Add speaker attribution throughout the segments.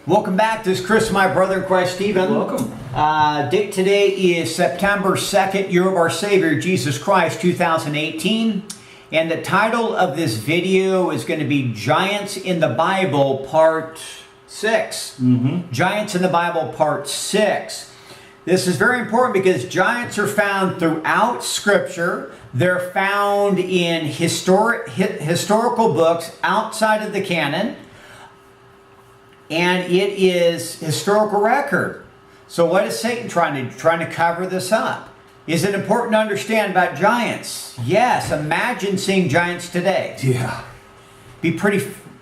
Speaker 1: Welcome back. This is Chris, my brother in Christ, Stephen.
Speaker 2: Welcome.
Speaker 1: Date today is September 2nd, year of our Savior, Jesus Christ, 2018. And the title of this video is going to be Giants in the Bible, Part 6. Giants in the Bible, Part 6. This is very important because giants are found throughout Scripture. They're found in historical books outside of the canon. And it is historical record. So what is Satan trying to cover this up? Is it important to understand about giants? Yes. Imagine seeing giants today.
Speaker 2: Yeah.
Speaker 1: Be pretty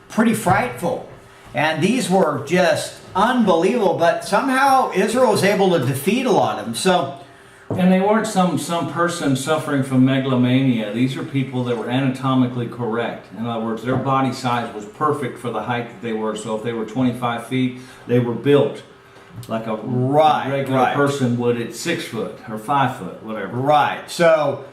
Speaker 1: frightful. And these were just unbelievable. But somehow Israel was able to defeat a lot of them.
Speaker 2: And they weren't some person suffering from megalomania. These are people that were anatomically correct. In other words, their body size was perfect for the height that they were. So if they were 25 feet, they were built like a regular person would at 6 foot or 5 foot, whatever.
Speaker 1: Right. So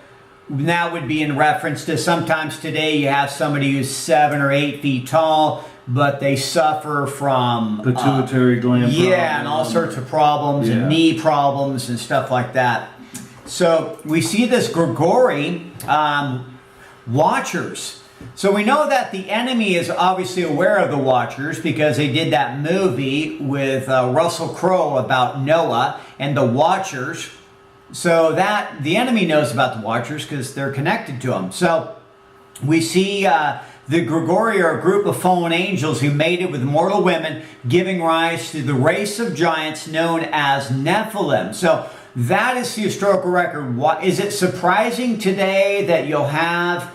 Speaker 1: that would be in reference to sometimes today you have somebody who's 7 or 8 feet tall, but they suffer from
Speaker 2: pituitary gland problems.
Speaker 1: And all sorts of problems and knee problems and stuff like that. So we see this Grigori Watchers. So we know that the enemy is obviously aware of the Watchers because they did that movie with Russell Crowe about Noah and the Watchers. So that the enemy knows about the Watchers because they're connected to them. So we see the Grigori are a group of fallen angels who mated with mortal women, giving rise to the race of giants known as Nephilim. So that is the historical record. Is it surprising today that you'll have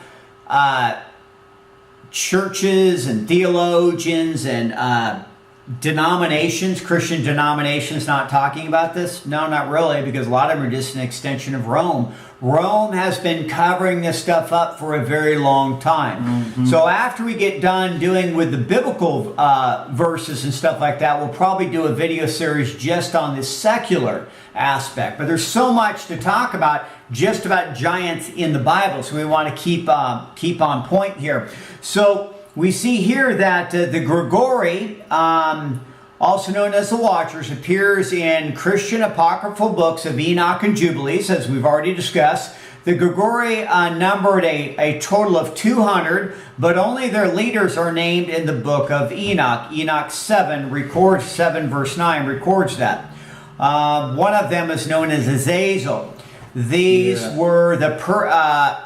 Speaker 1: churches and theologians and denominations, Christian denominations, not talking about this? No, not really, because a lot of them are just an extension of Rome. Rome has been covering this stuff up for a very long time. So after we get done doing with the biblical verses and stuff like that, we'll probably do a video series just on the secular aspect. But there's so much to talk about just about giants in the Bible, so we want to keep on point here. So we see here that the Grigori, also known as the Watchers, appears in Christian apocryphal books of Enoch and Jubilees, as we've already discussed. The Grigori numbered a total of 200, but only their leaders are named in the book of Enoch. Enoch 7 verse 9 records that. One of them is known as Azazel. These were the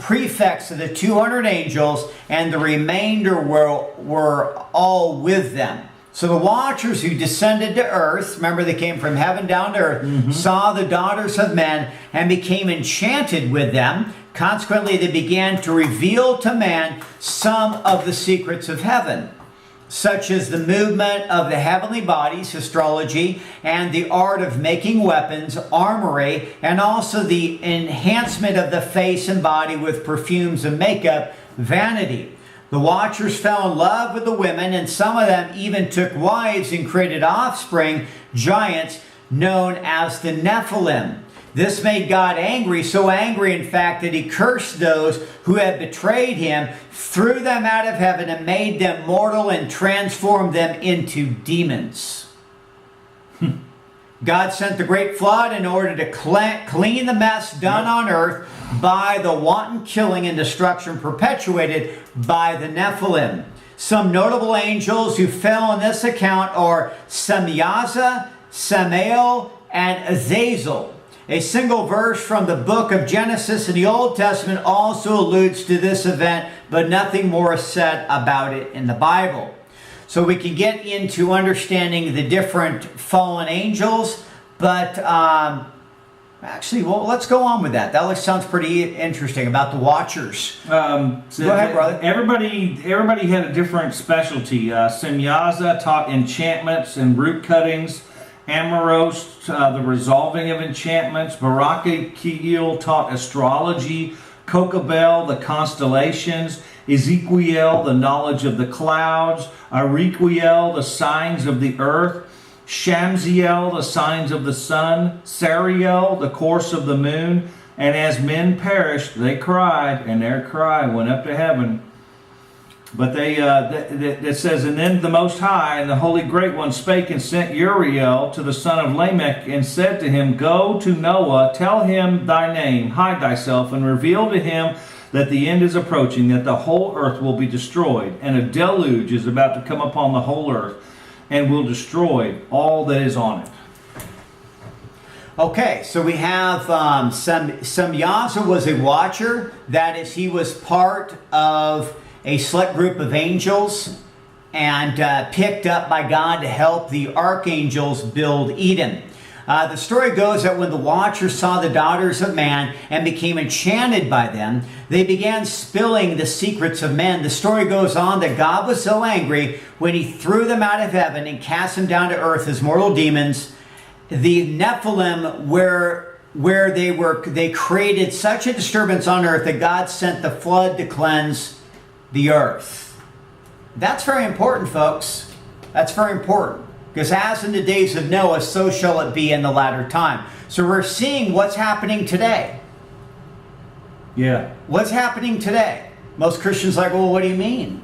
Speaker 1: prefects of the 200 angels, and the remainder were all with them. So the Watchers who descended to earth, remember they came from heaven down to earth, saw the daughters of men and became enchanted with them. Consequently, they began to reveal to man some of the secrets of heaven, such as the movement of the heavenly bodies, astrology, and the art of making weapons, armory, and also the enhancement of the face and body with perfumes and makeup, vanity. The Watchers fell in love with the women, and some of them even took wives and created offspring, giants, known as the Nephilim. This made God angry, so angry in fact that he cursed those who had betrayed him, threw them out of heaven, and made them mortal and transformed them into demons. God sent the great flood in order to clean the mess done on earth by the wanton killing and destruction perpetuated by the Nephilim. Some notable angels who fell in this account are Semyaza, Samael, and Azazel. A single verse from the book of Genesis in the Old Testament also alludes to this event, but nothing more is said about it in the Bible. So we can get into understanding the different fallen angels, but let's go on with that. That sounds pretty interesting about the Watchers. Go ahead, brother.
Speaker 2: Everybody had a different specialty. Semyaza taught enchantments and root cuttings. Amoros, the resolving of enchantments. Barakiel taught astrology. Kokabel, the constellations. Ezekiel, the knowledge of the clouds. Ariquiel, the signs of the earth. Shamziel, the signs of the sun. Sariel, the course of the moon. And as men perished, they cried, and their cry went up to heaven. But it says, and then the Most High and the Holy Great One spake and sent Uriel to the son of Lamech and said to him, Go to Noah, tell him thy name, hide thyself, and reveal to him that the end is approaching, that the whole earth will be destroyed, and a deluge is about to come upon the whole earth, and will destroy all that is on it.
Speaker 1: Okay, so we have Semyaza was a watcher. That is, he was part of a select group of angels and picked up by God to help the archangels build Eden. The story goes that when the watchers saw the daughters of man and became enchanted by them, they began spilling the secrets of men. The story goes on that God was so angry when he threw them out of heaven and cast them down to earth as mortal demons. The Nephilim, where they created such a disturbance on earth that God sent the flood to cleanse the earth. That's very important, folks. That's very important. Because as in the days of Noah, so shall it be in the latter time. So we're seeing what's happening today.
Speaker 2: Yeah.
Speaker 1: What's happening today? Most Christians are like, well, what do you mean?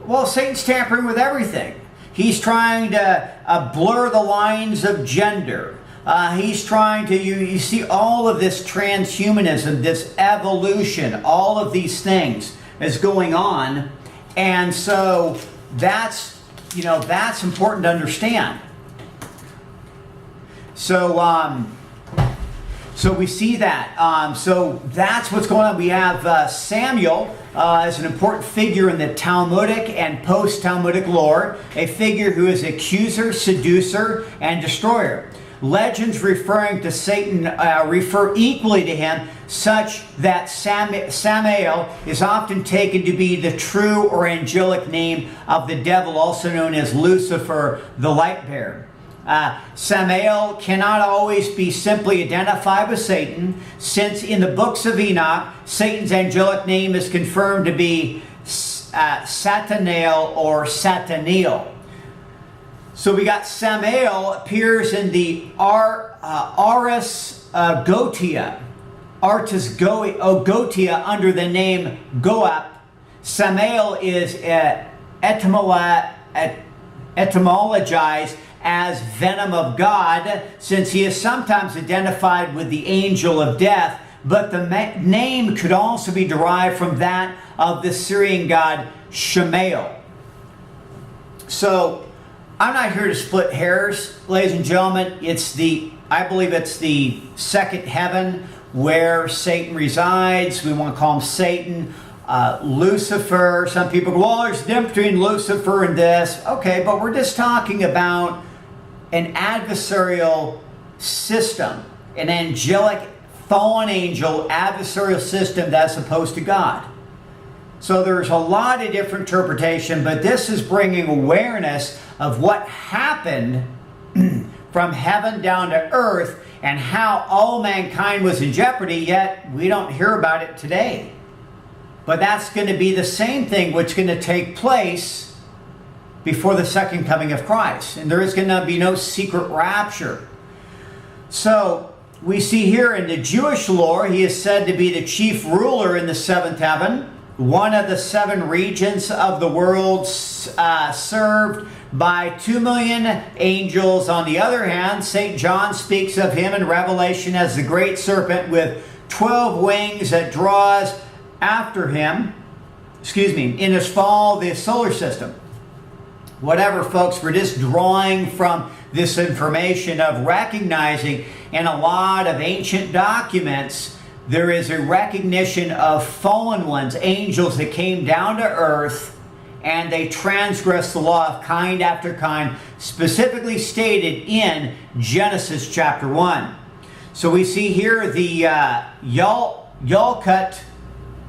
Speaker 1: Well, Satan's tampering with everything. He's trying to blur the lines of gender. He's trying to, you see all of this transhumanism, this evolution, all of these things is going on. And so that's important to understand. So we see that. So that's what's going on. We have Samuel as an important figure in the Talmudic and post-Talmudic lore, a figure who is accuser, seducer, and destroyer. Legends referring to Satan refer equally to him, such that Samael is often taken to be the true or angelic name of the devil, also known as Lucifer, the light bearer. Samael cannot always be simply identified with Satan, since in the books of Enoch, Satan's angelic name is confirmed to be Satanael or Sataniel. So we got Samael appears in the Ars Gotia under the name Goap. Samael is etymologized as venom of God, since he is sometimes identified with the angel of death, but the name could also be derived from that of the Syrian god Shemael. So I'm not here to split hairs, ladies and gentlemen. I believe it's the second heaven where Satan resides. We want to call him Satan. Lucifer, some people go, well, there's a difference between Lucifer and this. Okay, but we're just talking about an adversarial system, an angelic, fallen angel adversarial system that's opposed to God. So there's a lot of different interpretation, but this is bringing awareness of what happened from heaven down to earth and how all mankind was in jeopardy, yet we don't hear about it today. But that's going to be the same thing which is going to take place before the second coming of Christ. And there is going to be no secret rapture. So we see here in the Jewish lore, he is said to be the chief ruler in the seventh heaven, one of the seven regions of the world served by 2 million angels. On the other hand, St. John speaks of him in Revelation as the great serpent with 12 wings that draws after him, in his fall, the solar system. Whatever, folks, we're just drawing from this information of recognizing in a lot of ancient documents, there is a recognition of fallen ones, angels that came down to earth and they transgressed the law of kind after kind, specifically stated in Genesis chapter 1. So we see here the Yalkut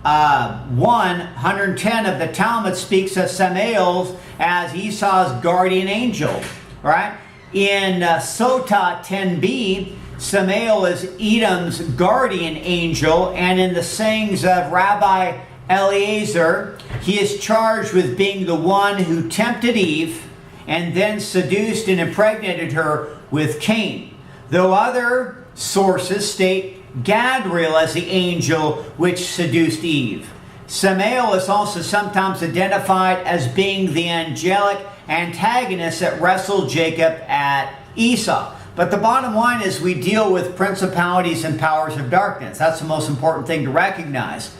Speaker 1: 110 of the Talmud speaks of Samael as Esau's guardian angel. Right? In Sotah 10b, Samael is Edom's guardian angel, and in the sayings of Rabbi Eliezer, he is charged with being the one who tempted Eve and then seduced and impregnated her with Cain. Though other sources state Gadriel as the angel which seduced Eve. Samael is also sometimes identified as being the angelic antagonist that wrestled Jacob at Esau. But the bottom line is we deal with principalities and powers of darkness. That's the most important thing to recognize.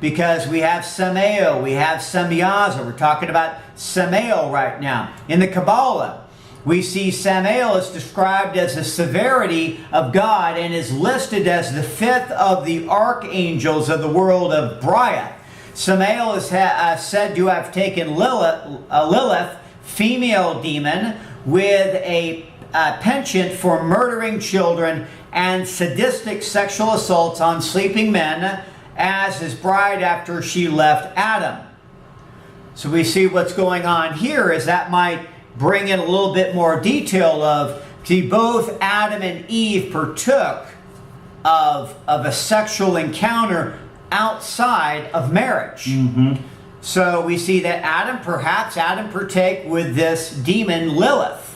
Speaker 1: Because we have Samael, we have Semyaza. We're talking about Samael right now. In the Kabbalah, we see Samael is described as the severity of God and is listed as the fifth of the archangels of the world of Bria. Samael is said to have taken Lilith, female demon, with a penchant for murdering children and sadistic sexual assaults on sleeping men as his bride after she left Adam. So we see what's going on here is that might bring in a little bit more detail of, see, both Adam and Eve partook of a sexual encounter outside of marriage. So we see that perhaps Adam partake with this demon Lilith.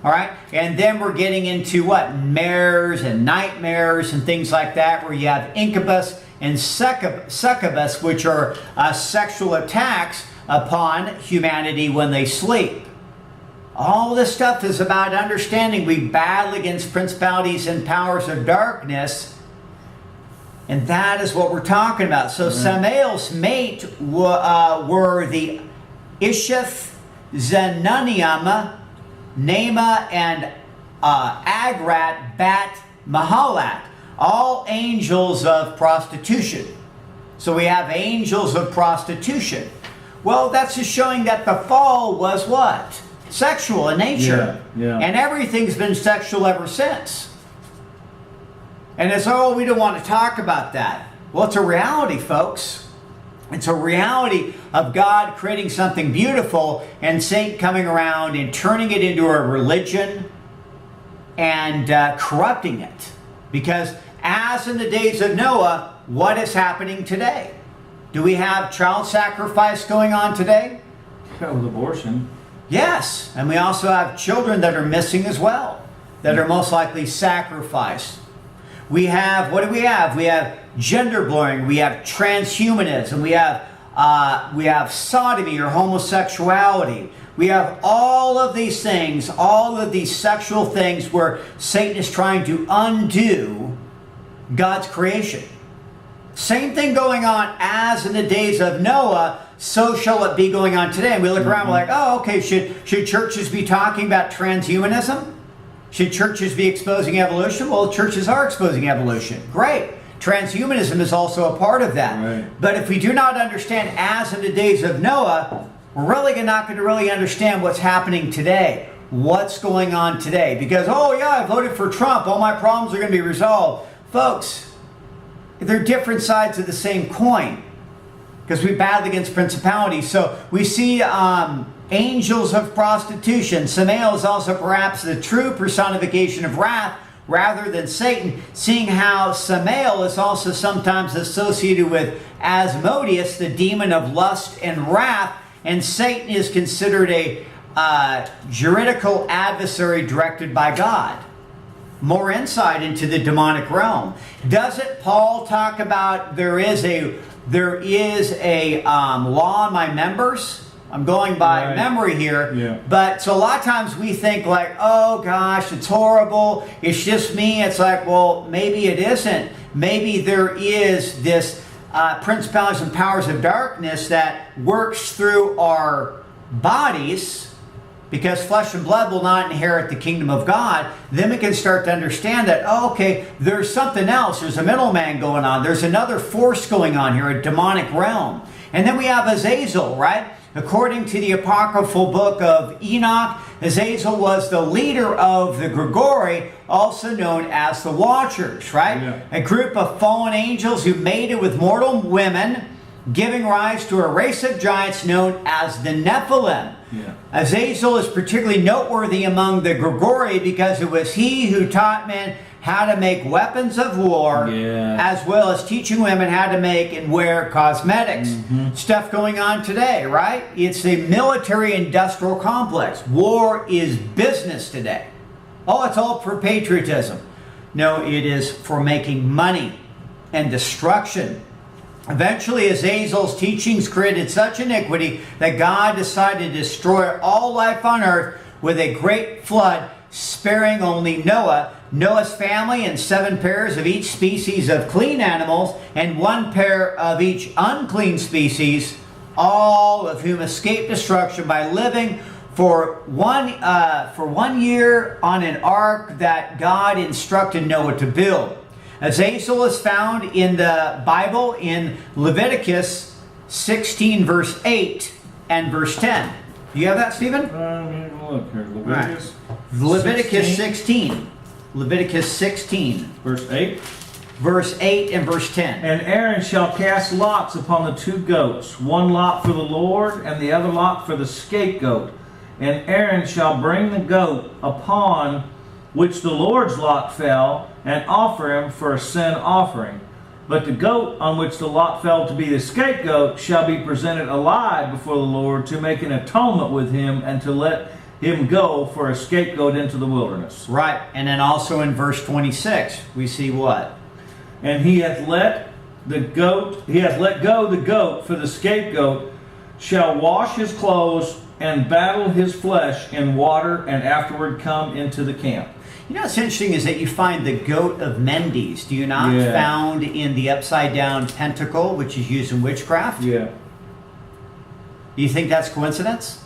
Speaker 1: All right, and then we're getting into what? Mares and nightmares and things like that, where you have incubus and succubus, which are sexual attacks upon humanity when they sleep. All this stuff is about understanding we battle against principalities and powers of darkness, and that is what we're talking about. So Samael's mate were the Ishith, Zenuniam, Nama, and Agrat, Bat, Mahalat, all angels of prostitution. So we have angels of prostitution. Well, that's just showing that the fall was what? Sexual in nature. And everything's been sexual ever since. And it's, oh, we don't want to talk about that. Well, it's a reality, folks. It's a reality of God creating something beautiful and Satan coming around and turning it into a religion and corrupting it. Because as in the days of Noah, what is happening today? Do we have child sacrifice going on today?
Speaker 2: Yeah, with abortion.
Speaker 1: Yes, and we also have children that are missing as well, that are most likely sacrificed. We have, what do we have? We have gender blurring, we have transhumanism, we have sodomy or homosexuality. We have all of these things, all of these sexual things where Satan is trying to undo God's creation. Same thing going on as in the days of Noah, so shall it be going on today. And we look around, we're like, oh, okay, should churches be talking about transhumanism? Should churches be exposing evolution? Well, churches are exposing evolution. Great. Transhumanism is also a part of that.
Speaker 2: Right.
Speaker 1: But if we do not understand as in the days of Noah, we're really not going to really understand what's happening today. What's going on today. Because, oh yeah, I voted for Trump. All my problems are going to be resolved. Folks, they're different sides of the same coin. Because we battle against principalities. So we see angels of prostitution. Samael is also perhaps the true personification of wrath rather than Satan, seeing how Samael is also sometimes associated with Asmodeus, the demon of lust and wrath, and Satan is considered a juridical adversary directed by God. More insight into the demonic realm. Doesn't Paul talk about there is a law on my members? I'm going by memory here.
Speaker 2: Yeah.
Speaker 1: But so a lot of times we think like, oh gosh, it's horrible. It's just me. It's like, well, maybe it isn't. Maybe there is this principalities and powers of darkness that works through our bodies, because flesh and blood will not inherit the kingdom of God. Then we can start to understand that, oh, okay, there's something else. There's a middleman going on. There's another force going on here, a demonic realm. And then we have Azazel, right? According to the apocryphal book of Enoch, Azazel was the leader of the Grigori, also known as the Watchers, right?
Speaker 2: Yeah.
Speaker 1: A group of fallen angels who mated with mortal women, giving rise to a race of giants known as the Nephilim.
Speaker 2: Yeah.
Speaker 1: Azazel is particularly noteworthy among the Grigori because it was he who taught men how to make weapons of war, as well as teaching women how to make and wear cosmetics. Stuff going on today, right? It's a military-industrial complex. War is business today. Oh, it's all for patriotism. No, it is for making money and destruction. Eventually, Azazel's teachings created such iniquity that God decided to destroy all life on earth with a great flood, sparing only Noah, Noah's family, and 7 pairs of each species of clean animals, and 1 pair of each unclean species, all of whom escaped destruction by living for 1 year on an ark that God instructed Noah to build. Azazel is found in the Bible in Leviticus 16, verse 8 and verse 10. Do you have that, Stephen?
Speaker 2: Look here. Leviticus.
Speaker 1: Right. Leviticus 16. Leviticus 16.
Speaker 2: Verse 8.
Speaker 1: Verse 8 and verse 10.
Speaker 2: And Aaron shall cast lots upon the 2 goats, 1 lot for the Lord, and the other lot for the scapegoat. And Aaron shall bring the goat upon which the Lord's lot fell, and offer him for a sin offering. But the goat on which the lot fell to be the scapegoat shall be presented alive before the Lord to make an atonement with him and to let him go for a scapegoat into the wilderness.
Speaker 1: Right. And then also in verse 26, we see what?
Speaker 2: And he hath let go the goat for the scapegoat, shall wash his clothes and battle his flesh in water, and afterward come into the camp.
Speaker 1: You know what's interesting is that you find the goat of Mendes, do you not?
Speaker 2: Yeah.
Speaker 1: Found in the upside down pentacle, which is used in witchcraft.
Speaker 2: Yeah.
Speaker 1: Do you think that's coincidence?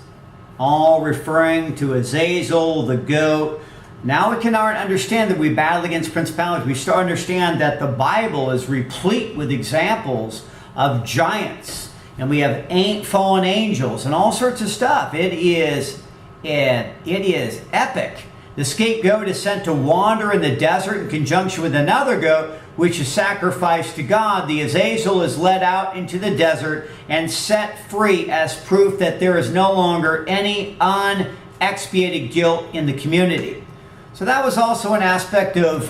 Speaker 1: All referring to Azazel, the goat. Now we can understand that we battle against principalities. We start to understand that the Bible is replete with examples of giants. And we have fallen angels and all sorts of stuff. It is epic. The scapegoat is sent to wander in the desert in conjunction with another goat, which is sacrificed to God. The Azazel is led out into the desert and set free as proof that there is no longer any unexpiated guilt in the community. So that was also an aspect of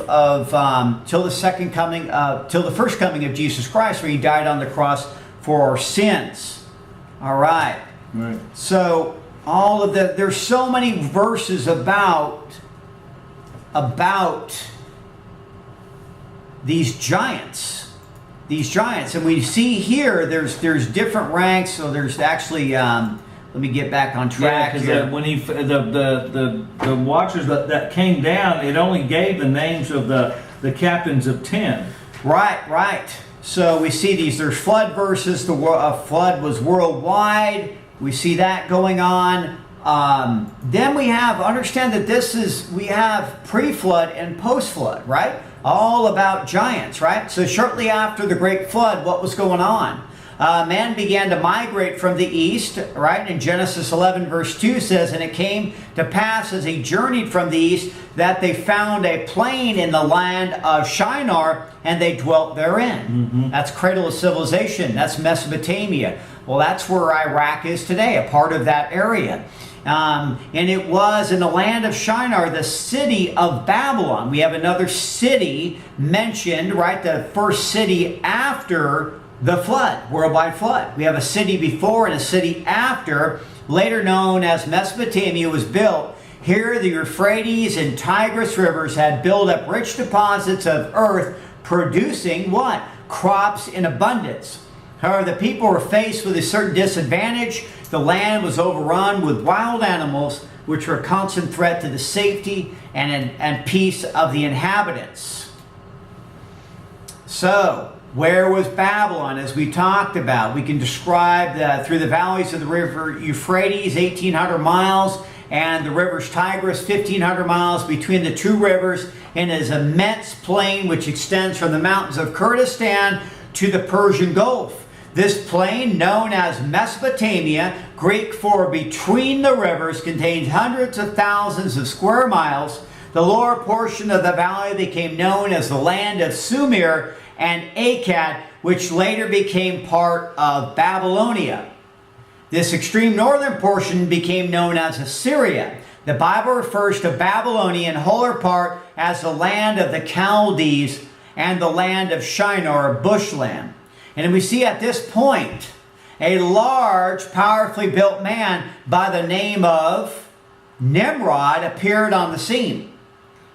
Speaker 1: till the first coming of Jesus Christ, where he died on the cross for our sins. All right.
Speaker 2: Right.
Speaker 1: So all of that, there's so many verses about these giants, and we see here there's different ranks. So there's actually let me get back on track
Speaker 2: because
Speaker 1: here.
Speaker 2: when the watchers that came down, it only gave the names of the captains of 10.
Speaker 1: Right. So we see these. There's flood verses. The flood was worldwide. We see that going on. Then we understand that we have pre-flood and post-flood, right? All about giants, right? So shortly after the great flood, what was going on? Man began to migrate from the east, right? In Genesis 11 verse 2 says, and it came to pass as he journeyed from the east that they found a plain in the land of Shinar, and they dwelt therein. Mm-hmm. That's cradle of civilization. That's Mesopotamia. Well, that's where Iraq is today, a part of that area. And it was in the land of Shinar, the city of Babylon. We have another city mentioned, right? The first city after the flood, worldwide flood. We have a city before and a city after, later known as Mesopotamia, was built. Here the Euphrates and Tigris rivers had built up rich deposits of earth, producing what? Crops in abundance. However, the people were faced with a certain disadvantage. The land was overrun with wild animals, which were a constant threat to the safety and peace of the inhabitants. So, where was Babylon? As we talked about, we can describe through the valleys of the river Euphrates, 1,800 miles, and the rivers Tigris, 1,500 miles between the two rivers, and is an immense plain which extends from the mountains of Kurdistan to the Persian Gulf. This plain, known as Mesopotamia, Greek for between the rivers, contains hundreds of thousands of square miles. The lower portion of the valley became known as the land of Sumer and Akkad, which later became part of Babylonia. This extreme northern portion became known as Assyria. The Bible refers to Babylonia in wholer part as the land of the Chaldees and the land of Shinar, bushland. And we see at this point a large, powerfully built man by the name of Nimrod appeared on the scene.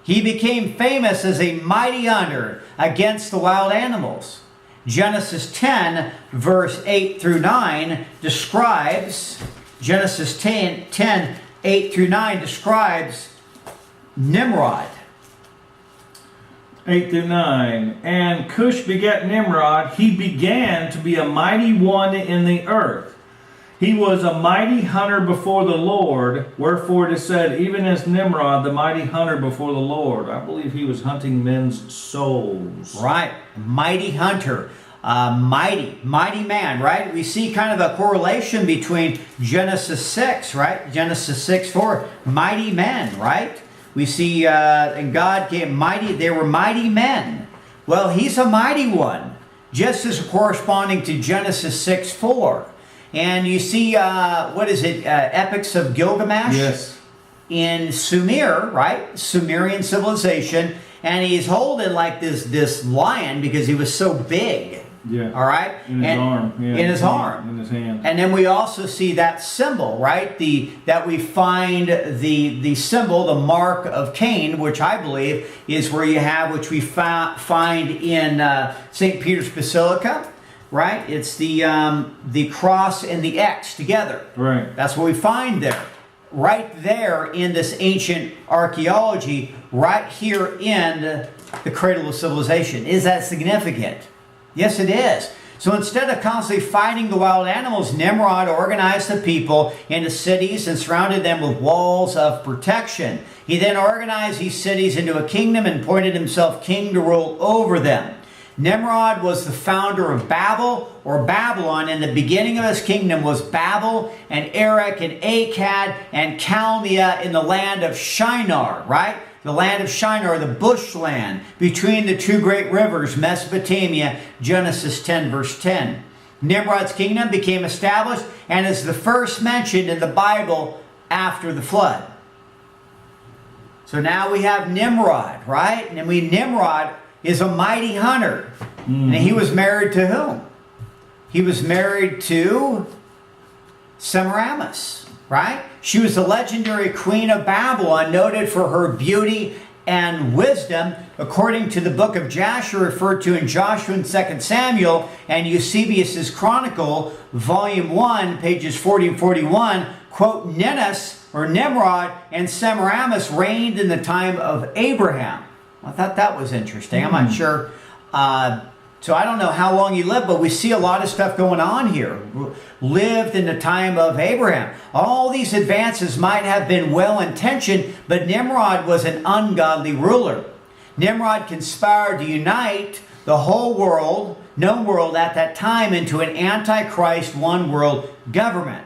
Speaker 1: He became famous as a mighty hunter against the wild animals. Genesis 10, verse 8 through 9 describes, Genesis 10, 8 through 9 describes Nimrod.
Speaker 2: 8 through 9. And Cush begat Nimrod. He began to be a mighty one in the earth. He was a mighty hunter before the Lord. Wherefore it is said, even as Nimrod, the mighty hunter before the Lord. I believe he was hunting men's souls.
Speaker 1: Right. Mighty hunter. Mighty man, right? We see kind of a correlation between Genesis 6, right? Genesis 6:4. Mighty men, right? We see, and God gave mighty, they were mighty men. Well, he's a mighty one, just as corresponding to Genesis 6:4. And you see, Epics of Gilgamesh?
Speaker 2: Yes.
Speaker 1: In Sumer, right? Sumerian civilization. And he's holding like this lion because he was so big.
Speaker 2: Yeah.
Speaker 1: All right?
Speaker 2: In his arm. Yeah.
Speaker 1: In his arm.
Speaker 2: In his hand.
Speaker 1: And then we also see that symbol, right? That we find the symbol, the mark of Cain, which I believe is where you have, which we find in St. Peter's Basilica, right? It's the cross and the X together.
Speaker 2: Right.
Speaker 1: That's what we find there. Right there in this ancient archaeology, right here in the cradle of civilization. Is that significant? Yes, it is. So instead of constantly fighting the wild animals, Nimrod organized the people into cities and surrounded them with walls of protection. He then organized these cities into a kingdom and appointed himself king to rule over them. Nimrod was the founder of Babel, or Babylon, and the beginning of his kingdom was Babel and Erech and Akkad and Chaldea in the land of Shinar, right? The land of Shinar, the bushland between the two great rivers, Mesopotamia, Genesis 10, verse 10. Nimrod's kingdom became established and is the first mentioned in the Bible after the flood. So now we have Nimrod, right? And Nimrod is a mighty hunter. And he was married to whom? He was married to Semiramis, right? She was the legendary queen of Babylon, noted for her beauty and wisdom, according to the book of Jasher, referred to in Joshua and 2 Samuel, and Eusebius's Chronicle, volume 1, pages 40 and 41, quote, Ninus, or Nimrod, and Semiramis reigned in the time of Abraham. I thought that was interesting. I'm not sure. So I don't know how long he lived, but we see a lot of stuff going on here. Lived in the time of Abraham. All these advances might have been well-intentioned, but Nimrod was an ungodly ruler. Nimrod conspired to unite the whole world, known world at that time, into an antichrist one-world government.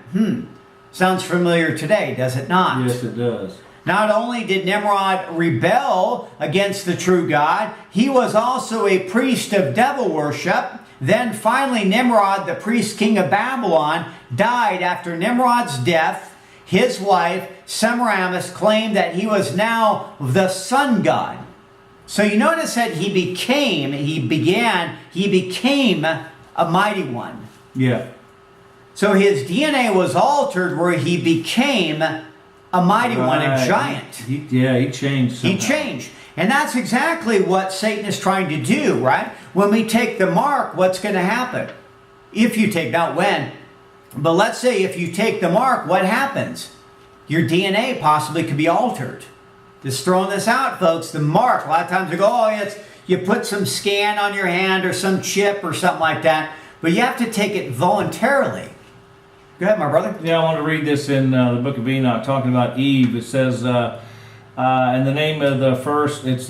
Speaker 1: Sounds familiar today, does it not?
Speaker 2: Yes, it does.
Speaker 1: Not only did Nimrod rebel against the true God, he was also a priest of devil worship. Then finally Nimrod, the priest king of Babylon, died. After Nimrod's death, his wife Semiramis claimed that he was now the sun god. So you notice that he became a mighty one.
Speaker 2: Yeah.
Speaker 1: So his DNA was altered where he became a mighty one, a giant.
Speaker 2: He changed somehow.
Speaker 1: He changed. And that's exactly what Satan is trying to do, right? When we take the mark, what's going to happen? If you take, not when, but let's say if you take the mark, what happens? Your DNA possibly could be altered. Just throwing this out, folks, the mark, a lot of times we go, oh, it's, you put some scan on your hand or some chip or something like that, but you have to take it voluntarily. Go ahead, my brother.
Speaker 2: Yeah, I want to read this in the book of Enoch, talking about Eve. It says, in the name of the first, gosh,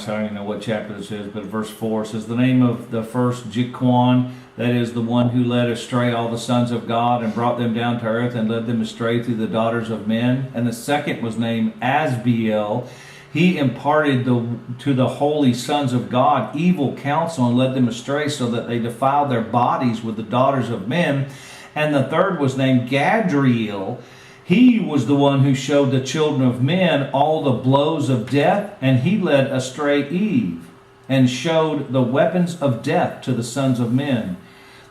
Speaker 2: I don't even know what chapter this is, but verse 4 says, the name of the first Jikwan, that is the one who led astray all the sons of God and brought them down to earth and led them astray through the daughters of men. And the second was named Asbiel. He imparted to the holy sons of God evil counsel and led them astray so that they defiled their bodies with the daughters of men. And the third was named Gadriel. He was the one who showed the children of men all the blows of death, and he led astray Eve and showed the weapons of death to the sons of men,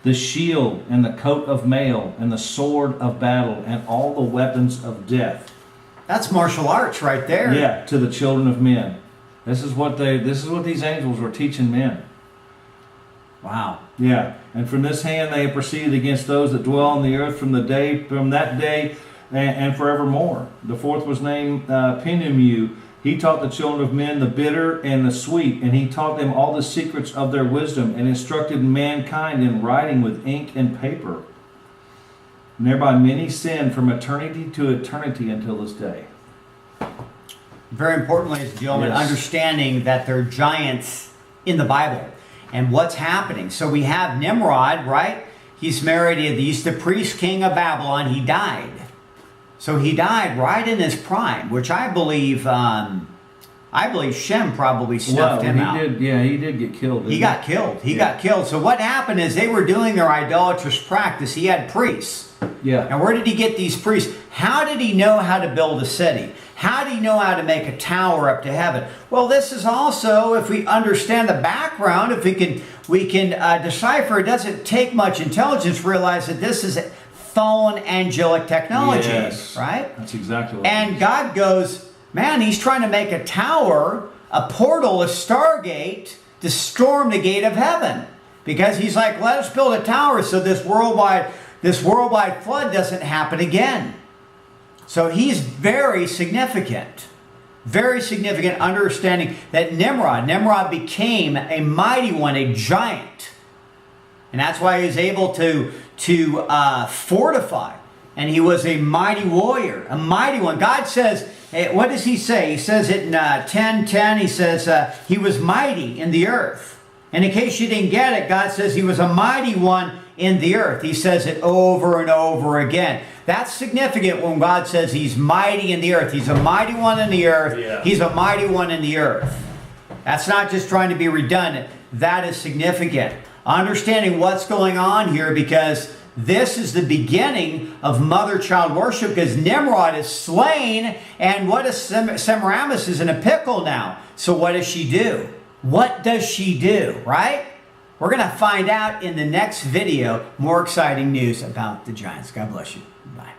Speaker 2: the shield and the coat of mail and the sword of battle and all the weapons of death.
Speaker 1: That's martial arts right there.
Speaker 2: Yeah, to the children of men. This is what these angels were teaching men.
Speaker 1: Wow.
Speaker 2: Yeah, and from this hand they have proceeded against those that dwell on the earth from that day and forevermore. The fourth was named Penimu. He taught the children of men the bitter and the sweet, and he taught them all the secrets of their wisdom, and instructed mankind in writing with ink and paper. And thereby many sinned from eternity to eternity until this day.
Speaker 1: Very important, ladies and gentlemen,
Speaker 2: Yes.
Speaker 1: understanding that there are giants in the Bible and what's happening. So we have Nimrod, right? He's married, he's the priest king of Babylon. He died. So he died right in his prime, which I believe Shem probably snuffed him out.
Speaker 2: He did get killed.
Speaker 1: He got killed. He got killed. So what happened is they were doing their idolatrous practice. He had priests.
Speaker 2: Yeah.
Speaker 1: And where did he get these priests? How did he know how to build a city? How did he know how to make a tower up to heaven? Well, this is also, if we understand the background, if we can decipher, it doesn't take much intelligence to realize that this is fallen angelic technology,
Speaker 2: Yes.
Speaker 1: right?
Speaker 2: That's exactly what
Speaker 1: And God goes, man, he's trying to make a tower, a portal, a stargate to storm the gate of heaven. Because he's like, let us build a tower so this worldwide flood doesn't happen again. So he's very significant understanding that Nimrod became a mighty one, a giant. And that's why he was able to fortify. And he was a mighty warrior, a mighty one. God says, what does he say? He says it in 10:10, he says he was mighty in the earth. And in case you didn't get it, God says he was a mighty one in the earth. He says it over and over again. That's significant when God says he's mighty in the earth. He's a mighty one in the earth.
Speaker 2: Yeah.
Speaker 1: He's a mighty one in the earth. That's not just trying to be redundant. That is significant. Understanding what's going on here, because this is the beginning of mother-child worship, because Nimrod is slain, and what is Semiramis is in a pickle now. So what does she do? What does she do, right? We're going to find out in the next video more exciting news about the giants. God bless you. Bye.